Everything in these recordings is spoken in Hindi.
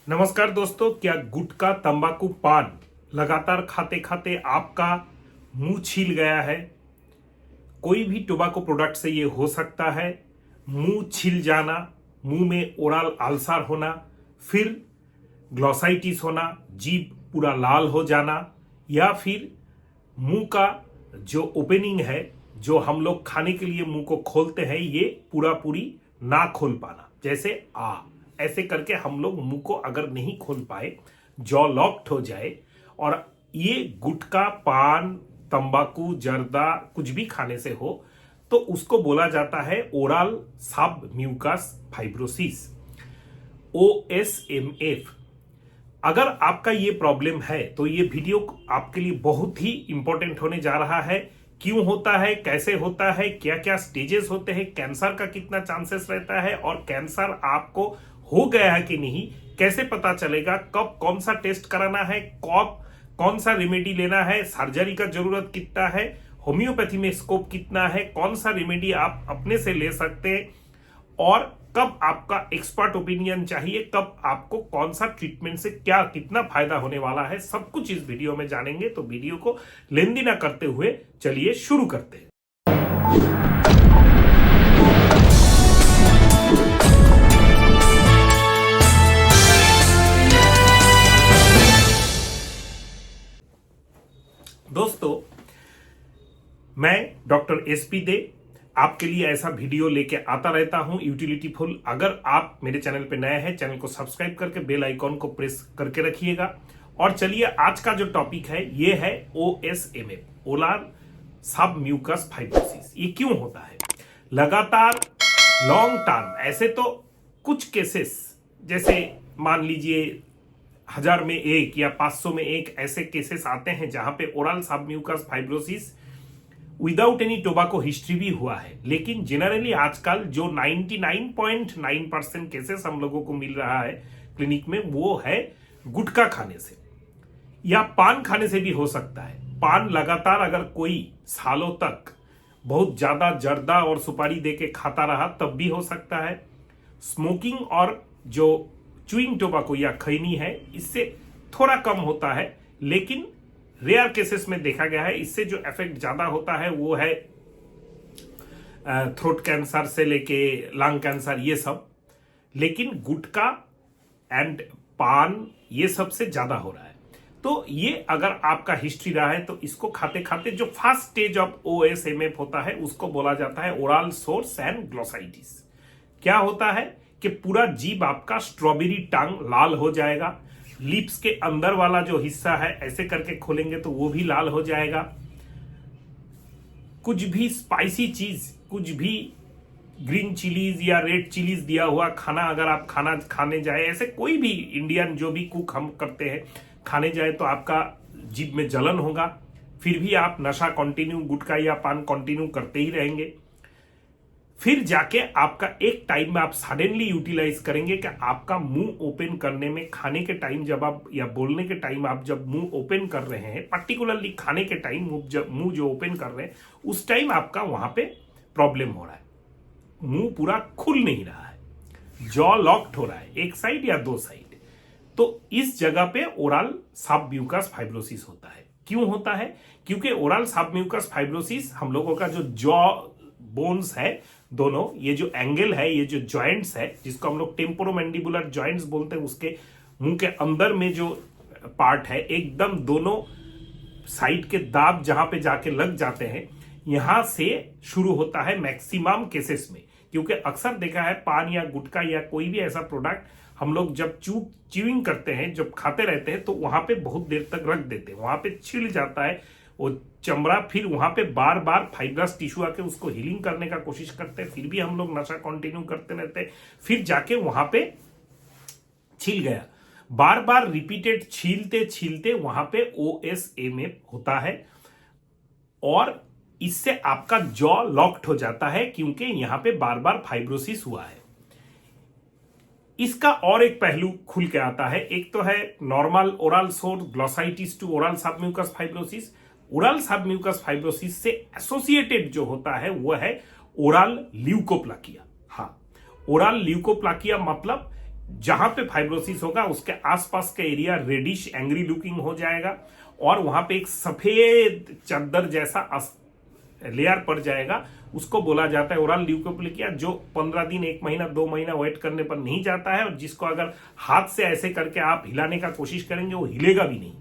नमस्कार दोस्तों, क्या गुटखा तंबाकू पान लगातार खाते खाते आपका मुंह छील गया है? कोई भी टोबैको प्रोडक्ट से ये हो सकता है। मुंह छील जाना, मुंह में ओरल अल्सर होना, फिर ग्लॉसाइटिस होना, जीभ पूरा लाल हो जाना, या फिर मुंह का जो ओपनिंग है, जो हम लोग खाने के लिए मुंह को खोलते हैं, ये पूरा पूरी ना खोल पाना। जैसे ऐसे करके हम लोग मुंह को अगर नहीं खोल पाए, जॉ लॉक्ड हो जाए, और ये गुटखा पान तंबाकू जर्दा कुछ भी खाने से हो, तो उसको बोला जाता है oral submucous fibrosis, OSMF। अगर आपका ये प्रॉब्लम है तो ये वीडियो आपके लिए बहुत ही इंपॉर्टेंट होने जा रहा है। क्यों होता है, कैसे होता है, क्या क्या स्टेजेस होते हैं, कैंसर का कितना चांसेस रहता है, और कैंसर आपको हो गया है कि नहीं, कैसे पता चलेगा, कब कौन सा टेस्ट कराना है, कब कौन सा रेमेडी लेना है, सर्जरी का जरूरत कितना है, होम्योपैथी में स्कोप कितना है, कौन सा रेमेडी आप अपने से ले सकते हैं, और कब आपका एक्सपर्ट ओपिनियन चाहिए, कब आपको कौन सा ट्रीटमेंट से क्या कितना फायदा होने वाला है, सब कुछ इस वीडियो में जानेंगे। तो वीडियो को लेंदी ना करते हुए चलिए शुरू करते हैं। दोस्तों, मैं डॉक्टर SP दे आपके लिए ऐसा वीडियो लेके आता रहता हूं यूटिलिटीफुल। अगर आप मेरे चैनल पे नए हैं, चैनल को सब्सक्राइब करके बेल आइकॉन को प्रेस करके रखिएगा। और चलिए, आज का जो टॉपिक है ये है OSMF, oral submucous fibrosis. ये क्यों होता है लगातार लॉन्ग टर्म? ऐसे तो कुछ केसेस, जैसे मान लीजिए 1000 में एक या 500 में एक ऐसे केसेस आते हैं जहां पे oral submucous fibrosis without any tobacco history भी हुआ है। लेकिन जनरली आजकल जो 99.9% केसेस हम लोगों को मिल रहा है क्लिनिक में, वो है गुटखा खाने से या पान खाने से भी हो सकता है। पान लगातार अगर कोई सालों तक बहुत ज्यादा जर्दा और सुपारी देके खाता रहा तब भी हो सकता है। स्मोकिंग और जो च्युइंग टोबैको या खैनी है, इससे थोड़ा कम होता है, लेकिन रेयर केसेस में देखा गया है। इससे जो इफेक्ट ज्यादा होता है वो है थ्रोट कैंसर से लेके लंग कैंसर, ये सब। लेकिन गुटखा एंड पान ये सबसे ज्यादा हो रहा है। तो ये अगर आपका हिस्ट्री रहा है तो इसको खाते खाते जो फर्स्ट स्टेज ऑफ OSMF होता है उसको बोला जाता है ओरल सोर्स एंड ग्लॉसाइटिस। क्या होता है कि पूरा जीभ आपका स्ट्रॉबेरी टंग लाल हो जाएगा, लिप्स के अंदर वाला जो हिस्सा है ऐसे करके खोलेंगे तो वो भी लाल हो जाएगा। कुछ भी स्पाइसी चीज, कुछ भी ग्रीन चिलीज या रेड चिलीज दिया हुआ खाना अगर आप खाने जाए, ऐसे कोई भी इंडियन जो भी कुक हम करते हैं खाने जाए, तो आपका जीभ में जलन होगा। फिर भी आप नशा कंटिन्यू, गुटखा या पान कंटिन्यू करते ही रहेंगे। फिर जाके आपका एक टाइम में आप सडनली यूटिलाइज करेंगे कि आपका मुंह ओपन करने में, खाने के टाइम जब आप, या बोलने के टाइम आप जब मुंह ओपन कर रहे हैं, पर्टिकुलरली खाने के टाइम मुंह जो ओपन कर रहे हैं उस टाइम आपका वहां पे प्रॉब्लम हो रहा है। मुंह पूरा खुल नहीं रहा है, जॉ लॉक्ड हो रहा है, एक साइड या दो साइड। तो इस जगह पे ओरल सब म्यूकस फाइब्रोसिस होता है। क्यों होता है? क्योंकि ओरल सब म्यूकस फाइब्रोसिस हम लोगों का जो जॉ बोन्स है दोनों, ये जो एंगल है, ये जो जॉइंट्स है, जिसको हम लोग टेम्पोरोमैंडिबुलर जॉइंट्स बोलते हैं, उसके मुंह के अंदर में जो पार्ट है, एकदम दोनों साइड के दांत जहां पे जाके लग जाते हैं, यहां से शुरू होता है मैक्सिमम केसेस में। क्योंकि अक्सर देखा है पान या गुटखा या कोई भी ऐसा प्रोडक्ट हम लोग जब च्यूइंग करते हैं, जब खाते रहते हैं, तो वहां पे बहुत देर तक रख देते हैं, वहां पे छिल जाता है वो चमड़ा। फिर वहां पे बार बार फाइब्रस टिश्यू आके उसको हीलिंग करने का कोशिश करते हैं, फिर भी हम लोग नशा कंटिन्यू करते रहते हैं। फिर जाके वहां पे छिल गया, बार बार रिपीटेड छीलते छीलते वहां पे OSMF होता है, और इससे आपका जॉ लॉक्ड हो जाता है, क्योंकि यहां पे बार बार फाइब्रोसिस हुआ है। इसका और एक पहलू खुल के आता है। एक तो है normal oral sores glossitis to oral submucous fibrosis. Oral submucous fibrosis से एसोसिएटेड जो होता है वो है ओरल ल्यूकोप्लाकिया। हाँ, ओरल ल्यूकोप्लाकिया मतलब जहां पे फाइब्रोसिस होगा उसके आसपास का एरिया रेडिश एंग्री लुकिंग हो जाएगा और वहां पे एक सफेद चादर जैसा लेयर पड़ जाएगा। उसको बोला जाता है ओरल ल्यूकोप्लेकिया, जो 15 दिन, 1 महीना, 2 महीना वेट करने पर नहीं जाता है और जिसको अगर हाथ से ऐसे करके आप हिलाने का कोशिश करेंगे वो हिलेगा भी नहीं।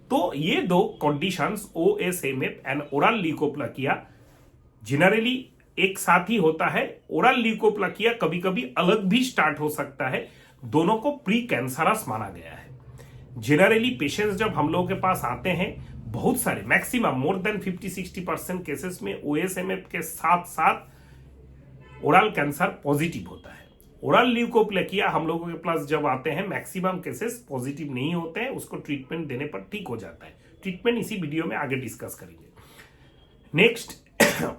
तो ये दो conditions OSMF and oral leukoplakia generally एक साथ ही होता है। ओरल ल्यूकोप्लेकिया कभी कभी अलग भी स्टार्ट हो सकता है। दोनों को प्री कैंसरस माना गया है। जनरली पेशेंट्स जब हम लोगों के पास आते हैं, बहुत सारे मैक्सिमम मोर देन 50-60% केसेस में OSMF के साथ साथ ओरल कैंसर पॉजिटिव होता है। ओरल ल्यूकोप्लेकिया हम लोगों के पास जब आते हैं मैक्सिमम केसेस पॉजिटिव नहीं होते हैं, उसको ट्रीटमेंट देने पर ठीक हो जाता है। ट्रीटमेंट इसी वीडियो में आगे डिस्कस करेंगे। नेक्स्ट,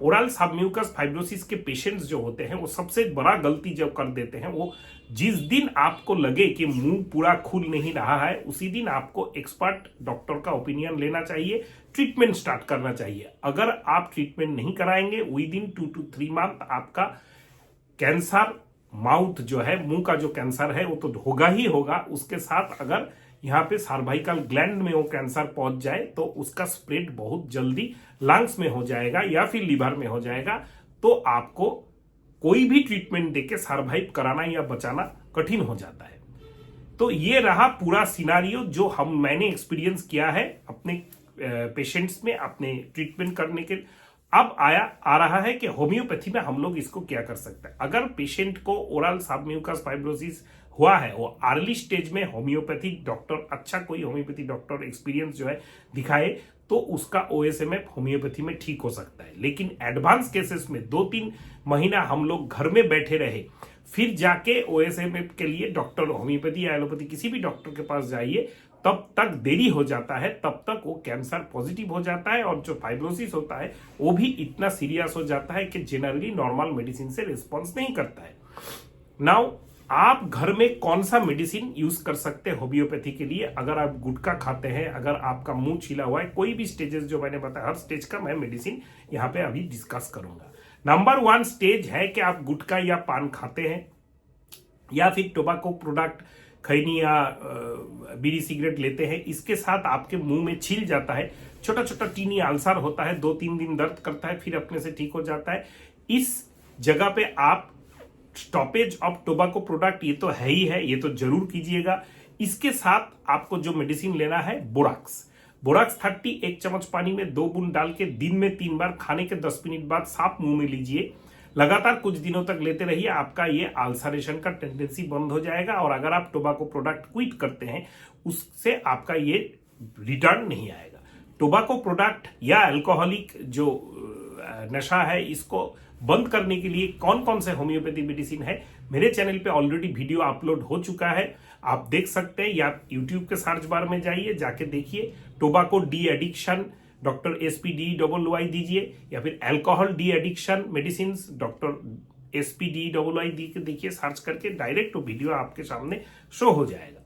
ओरल सबम्यूकस फाइब्रोसिस के पेशेंट्स जो होते हैं वो सबसे बड़ा गलती जब कर देते हैं, वो जिस दिन आपको लगे कि मुंह पूरा खुल नहीं रहा है उसी दिन आपको एक्सपर्ट डॉक्टर का ओपिनियन लेना चाहिए, ट्रीटमेंट स्टार्ट करना चाहिए। अगर आप ट्रीटमेंट नहीं कराएंगे विद इन 2 to 3 मंथ आपका कैंसर, माउथ जो है, मुंह का जो कैंसर है वो तो होगा ही होगा, उसके साथ अगर यहाँ पे सर्वाइकल ग्लैंड में वो कैंसर पहुंच जाए तो उसका स्प्रेड बहुत जल्दी लंग्स में हो जाएगा या फिर लिवर में हो जाएगा। तो आपको कोई भी ट्रीटमेंट देके सर्वाइव कराना या बचाना कठिन हो जाता है। तो ये रहा पूरा सिनारियो जो मैंने एक्सपीरियंस किया है अपने पेशेंट्स में अपने ट्रीटमेंट करने के। अब आ रहा है कि होम्योपैथी में हम लोग इसको क्या कर सकते हैं। अगर पेशेंट को ओरल सबम्यूकस फाइब्रोसिस हुआ है, वो अर्ली स्टेज में होम्योपैथी डॉक्टर, अच्छा कोई होम्योपैथी डॉक्टर एक्सपीरियंस जो है दिखाए तो उसका OSMF होम्योपैथी में ठीक हो सकता है। लेकिन एडवांस केसेस में 2-3 महीना हम लोग घर में बैठे रहे, फिर जाके OSMF के लिए डॉक्टर, होम्योपैथी या एलोपैथी किसी भी डॉक्टर के पास जाइए, तब तक देरी हो जाता है, तब तक वो कैंसर पॉजिटिव हो जाता है और जो फाइब्रोसिस होता है वो भी इतना सीरियस हो जाता है कि जनरली नॉर्मल मेडिसिन से रिस्पॉन्स नहीं करता है। नाउ आप घर में कौन सा मेडिसिन यूज कर सकते हैं होम्योपैथी के लिए। अगर आप गुटखा खाते हैं, अगर आपका मुंह छिला हुआ है, कोई भी स्टेजेस जो मैंने बताया, हर स्टेज का मैं मेडिसिन यहाँ पे अभी डिस्कस करूंगा। नंबर 1 स्टेज है कि आप गुटखा या पान खाते हैं या फिर टोबैको प्रोडक्ट, खैनी या बीड़ी सिगरेट लेते हैं, इसके साथ आपके मुंह में छिल जाता है, छोटा छोटा टीनी अल्सर होता है, 2-3 दिन दर्द करता है, फिर अपने से ठीक हो जाता है। इस जगह पे आप स्टॉपेज ऑफ टोबैको प्रोडक्ट, ये तो है ही है, ये तो जरूर कीजिएगा। इसके साथ आपको जो मेडिसिन लेना है बोराक्स 30 1 चम्मच पानी में 2 बूंद डाल के दिन में 3 बार, खाने के 10 मिनट बाद साफ मुंह में लीजिए। लगातार कुछ दिनों तक लेते रहिए, आपका ये अल्सरेशन का टेंडेंसी बंद हो जाएगा। और अगर आप टोबैको प्रोडक्ट क्विट करते हैं उससे आपका ये रिटर्न नहीं आएगा। टोबैको प्रोडक्ट या अल्कोहलिक जो नशा है, इसको बंद करने के लिए कौन कौन से होम्योपैथी मेडिसिन है, मेरे चैनल पे ऑलरेडी वीडियो अपलोड हो चुका है, आप देख सकते हैं। या यूट्यूब के सर्च बार में जाइए, जाके देखिए tobacco de addiction doctor SPDEYY दीजिए, या फिर alcohol de addiction medicine doctor SPDEYY देखिए, सर्च करके डायरेक्ट वीडियो आपके सामने शो हो जाएगा।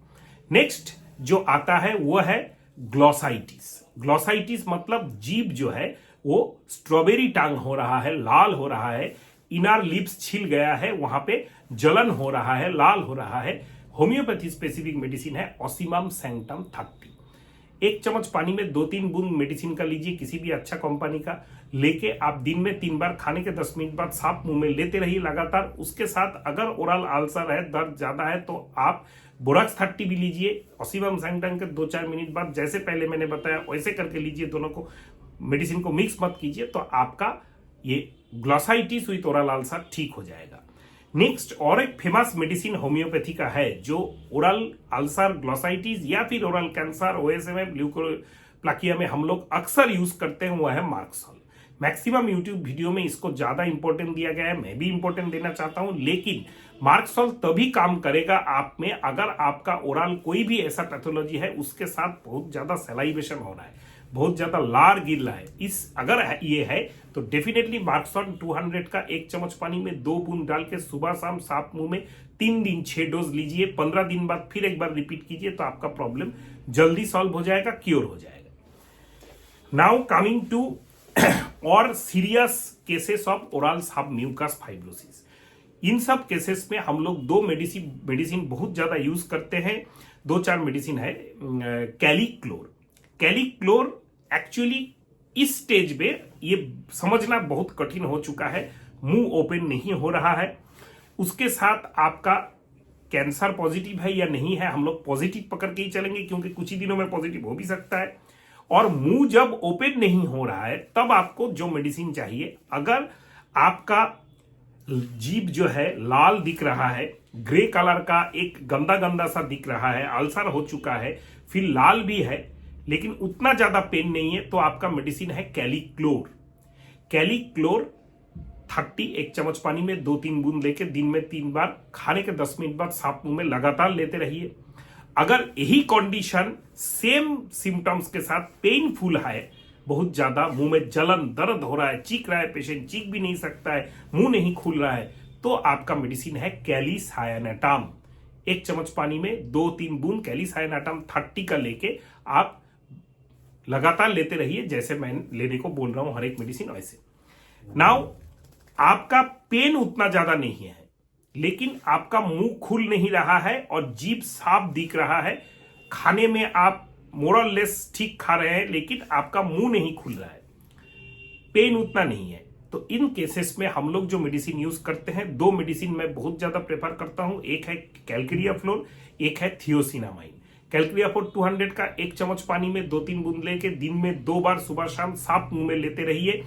नेक्स्ट जो आता है वो है ग्लॉसाइटिस मतलब जीभ जो है वो स्ट्रॉबेरी टांग हो रहा है, लाल हो रहा है, इनर लिप्स छिल गया है, वहां पे जलन हो रहा है, लाल हो रहा है। होम्योपैथी स्पेसिफिक मेडिसिन है ऑसिमम सैंक्टम 30। 1 चम्मच पानी में 2-3 बूंद मेडिसिन का लीजिए, किसी भी अच्छा कंपनी का लेके आप दिन में 3 बार, खाने के 10 मिनट बाद साफ मुंह में लेते रहिए लगातार। उसके साथ अगर ओरल अल्सर है, दर्द ज्यादा है, तो आप बोराक्स 30 भी लीजिए। ऑसिमम सैंक्टम के 2-4 मिनट बाद जैसे पहले मैंने बताया वैसे करके लीजिए, दोनों को मेडिसिन को मिक्स मत कीजिए, तो आपका ये ग्लॉसाइटिस विथ ओरल अल्सर ठीक हो जाएगा। नेक्स्ट और एक फेमस मेडिसिन होम्योपैथी का है जो ओरल अल्सर, ग्लॉसाइटिस या फिर ओरल कैंसर, OSMF, ल्यूकोप्लेकिया में हम लोग अक्सर यूज करते हैं, वो है मार्क्सॉल। मैक्सिमम यूट्यूब वीडियो में इसको ज्यादा इंपॉर्टेंट दिया गया है, मैं भी इंपॉर्टेंट देना चाहता हूं। लेकिन मार्क्सॉल तभी काम करेगा आप में अगर आपका ओरल कोई भी ऐसा पैथोलॉजी है उसके साथ बहुत ज्यादा सलाइवेशन हो रहा है, बहुत ज्यादा लार गिर रहा है। अगर ये है तो डेफिनेटली मार्क्सॉल 200 का 1 चम्मच पानी में 2 बूंद डाल के सुबह शाम साफ मुंह में 3 दिन 6 डोज लीजिए। 15 दिन बाद फिर एक बार रिपीट कीजिए, तो आपका प्रॉब्लम जल्दी सॉल्व हो जाएगा, क्योर हो जाएगा। नाउ कमिंग टू और serious cases of oral submucous fibrosis. इन सब केसेस में हम लोग दो मेडिसिन बहुत ज्यादा यूज करते हैं। 2-4 मेडिसिन है। कैलिक्लोर एक्चुअली इस स्टेज पे ये समझना बहुत कठिन हो चुका है, मुंह ओपन नहीं हो रहा है। उसके साथ आपका कैंसर पॉजिटिव है या नहीं है, हम लोग पॉजिटिव पकड़ के ही चलेंगे, क्योंकि कुछ ही दिनों में पॉजिटिव हो भी सकता है। और मुंह जब ओपन नहीं हो रहा है तब आपको जो मेडिसिन चाहिए, अगर आपका जीभ जो है लाल दिख रहा है, ग्रे कलर का एक गंदा गंदा सा दिख रहा है, अल्सर हो चुका है, फिर लाल भी है लेकिन उतना ज्यादा पेन नहीं है, तो आपका मेडिसिन है कैलिक्लोर 30 1 चम्मच पानी में 2-3 बूंद लेके दिन में 3 बार, खाने के 10 मिनट बाद साफ मुंह में लगातार लेते रहिए। अगर यही कंडीशन सेम सिम्टम्स के साथ पेनफुल है, बहुत ज्यादा मुंह में जलन दर्द हो रहा है, चीख रहा है, पेशेंट चीख भी नहीं सकता है, मुंह नहीं खुल रहा है, तो आपका मेडिसिन है कैलिसायनाटाम। 1 चम्मच पानी में 2-3 बूंद कैलिसायनाटाम 30 का लेके आप लगातार लेते रहिए, जैसे मैं लेने को बोल रहा हूं हर एक मेडिसिन वैसे। नाउ आपका पेन उतना ज्यादा नहीं है, लेकिन आपका मुंह खुल नहीं रहा है और जीभ साफ दिख रहा है, खाने में आप मोरलेस ठीक खा रहे हैं लेकिन आपका मुंह नहीं खुल रहा है, पेन उतना नहीं है, तो इन केसेस में हम लोग जो मेडिसिन यूज करते हैं, 2 मेडिसिन मैं बहुत ज्यादा प्रेफर करता हूं। एक है कैलक्रियाफ्लोर, एक है थियोसिनामाइन। कैलक्रियाफ्लोर 200 का 1 चम्मच पानी में 2-3 बूंद लेके दिन में 2 बार सुबह शाम साफ मुंह में लेते रहिए।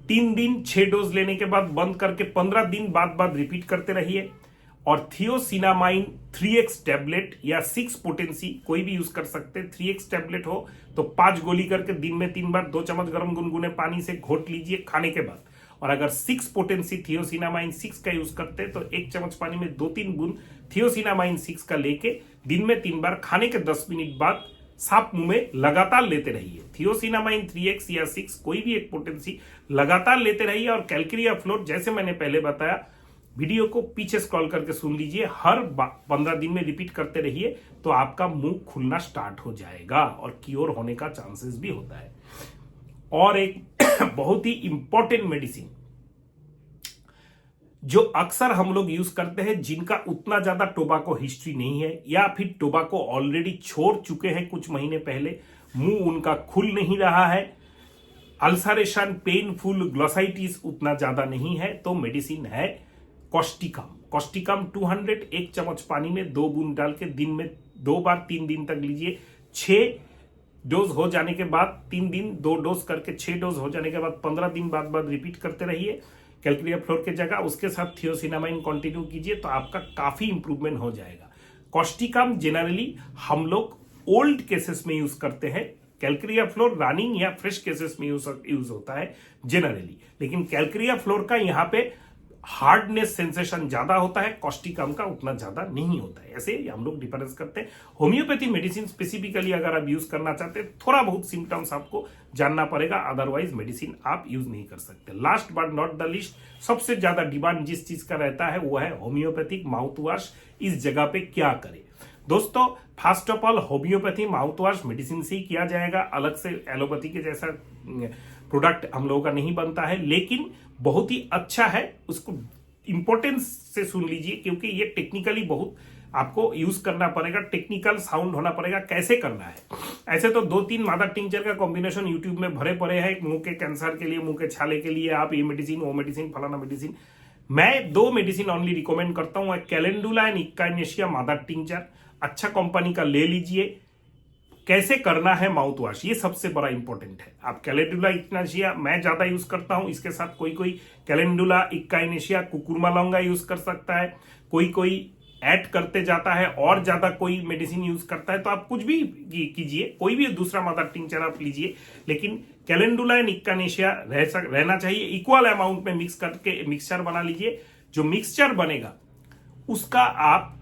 3 दिन 6 डोज लेने के बाद बंद करके 15 दिन बाद रिपीट करते रहिए। और थियोसिनामाइन 3x टैबलेट या 6 पोटेंसी कोई भी यूज कर सकते हैं। 3x टैबलेट हो तो 5 गोली करके दिन में 3 बार 2 चम्मच गर्म गुनगुने पानी से घोट लीजिए खाने के बाद। और अगर 6 पोटेंसी थियोसिनामाइन 6 का यूज करते हैं तो 1 चम्मच पानी में 2-3 बूंद थियोसिनामाइन 6 का लेके दिन में 3 बार खाने के 10 मिनट बाद साफ मुंह में लगातार लेते रहिए। थियोसिनामाइन 3x या 6 कोई भी एक पोटेंसी लगातार लेते रहिए। और कैलक्रियाफ्लोर जैसे मैंने पहले बताया, वीडियो को पीछे स्क्रॉल करके सुन लीजिए, हर 15 दिन में रिपीट करते रहिए तो आपका मुंह खुलना स्टार्ट हो जाएगा और क्योर होने का चांसेस भी होता है। और एक बहुत ही इंपॉर्टेंट मेडिसिन जो अक्सर हम लोग यूज करते हैं, जिनका उतना ज्यादा टोबाको हिस्ट्री नहीं है या फिर टोबाको ऑलरेडी छोड़ चुके हैं कुछ महीने पहले, मुंह उनका खुल नहीं रहा है, अल्सरेशन, पेनफुल, ग्लोसाइटिस उतना ज्यादा नहीं है, तो मेडिसिन है कॉस्टिकम 200 1 चम्मच पानी में 2 बूंद डाल के दिन में 2 बार 3 दिन तक लीजिए। 6 डोज हो जाने के बाद 3 दिन 2 डोज करके 6 डोज हो जाने के बाद 15 दिन बाद रिपीट करते रहिए कैलक्रियाफ्लोर के जगह, उसके साथ थियोसिनामाइन कंटिन्यू कीजिए तो आपका काफी इंप्रूवमेंट हो जाएगा। कॉस्टिकम जनरली हम लोग ओल्ड केसेस में यूज करते हैं, कैलक्रियाफ्लोर रनिंग या फ्रेश केसेस में यूज होता है जनरली, लेकिन कैलक्रियाफ्लोर का यहाँ पे हार्डनेस सेंसेशन ज्यादा होता है, कॉस्टिकम का उतना ज्यादा नहीं होता है। ऐसे हम लोग डिफरेंस करते हैं। होम्योपैथी मेडिसिन स्पेसिफिकली अगर आप यूज करना चाहते हैं, थोड़ा बहुत सिम्टम्स आपको जानना पड़ेगा, अदरवाइज मेडिसिन आप यूज नहीं कर सकते। Last but not the list, सबसे ज्यादा डिमांड जिस चीज का रहता है वो है होम्योपैथिक माउथ वॉश। इस जगह पे क्या करें दोस्तों? First of all homeopathy mouth wash medicine से ही किया जाएगा, अलग से एलोपैथी के जैसा प्रोडक्ट हम लोगों का नहीं बनता है, लेकिन बहुत ही अच्छा है। उसको इंपॉर्टेंस से सुन लीजिए क्योंकि ये टेक्निकली बहुत आपको यूज करना पड़ेगा, टेक्निकल साउंड होना पड़ेगा कैसे करना है। ऐसे तो 2-3 मादर टिंचर का कॉम्बिनेशन यूट्यूब में भरे पड़े हैं, मुंह के कैंसर के लिए, मुंह के छाले के लिए आप ये मेडिसिन वो मेडिसिन फलाना मेडिसिन। मैं 2 मेडिसिन ओनली रिकमेंड करता हूं, कैलेंडुला एंड इक्काइनेशिया मादर टिंचर, अच्छा कंपनी का ले लीजिए। कैसे करना है माउथ वॉश, ये सबसे बड़ा इंपॉर्टेंट है। आप कैलेंडुला इक्काइनेशिया मैं ज्यादा यूज करता हूं, इसके साथ कोई कैलेंडुला इक्काइनेशिया कुकुरमा लौंगा यूज कर सकता है, कोई ऐड करते जाता है और ज्यादा कोई मेडिसिन यूज करता है, तो आप कुछ भी कीजिए, कोई भी दूसरा मदर टिंचर आप लीजिए, लेकिन कैलेंडुला एंड इक्काइनेशिया रहना चाहिए। इक्वल अमाउंट में मिक्स करके मिक्सचर बना लीजिए। जो मिक्सचर बनेगा उसका आप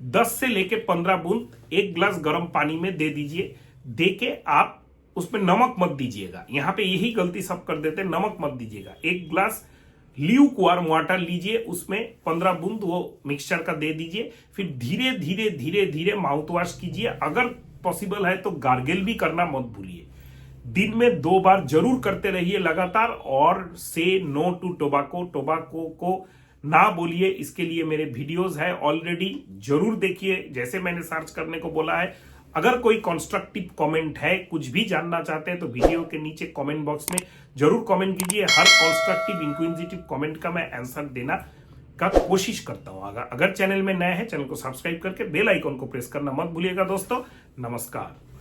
10 से लेके 15 बूंद 1 गिलास गर्म पानी में दे दीजिए। देके आप उसमें नमक मत दीजिएगा, यहां पे यही गलती सब कर देते हैं, नमक मत दीजिएगा। 1 गिलास ल्यूक वार्म वाटर लीजिए, उसमें 15 बूंद वो मिक्सचर का दे दीजिए। फिर धीरे धीरे धीरे धीरे माउथ वॉश कीजिए। अगर पॉसिबल है तो गार्गल भी करना मत भूलिए। दिन में 2 बार जरूर करते रहिए लगातार। और से नो टू टोबाको, टोबाको को ना बोलिए, इसके लिए मेरे वीडियोस है ऑलरेडी, जरूर देखिए। जैसे मैंने सर्च करने को बोला है, अगर कोई कंस्ट्रक्टिव कमेंट है, कुछ भी जानना चाहते हैं तो वीडियो के नीचे कमेंट बॉक्स में जरूर कमेंट कीजिए। हर कंस्ट्रक्टिव इंक्विजिटिव कमेंट का मैं आंसर देना का कोशिश करता हूं। अगर चैनल में नए हैं, चैनल को सब्सक्राइब करके बेल आइकन को प्रेस करना मत भूलिएगा दोस्तों। नमस्कार।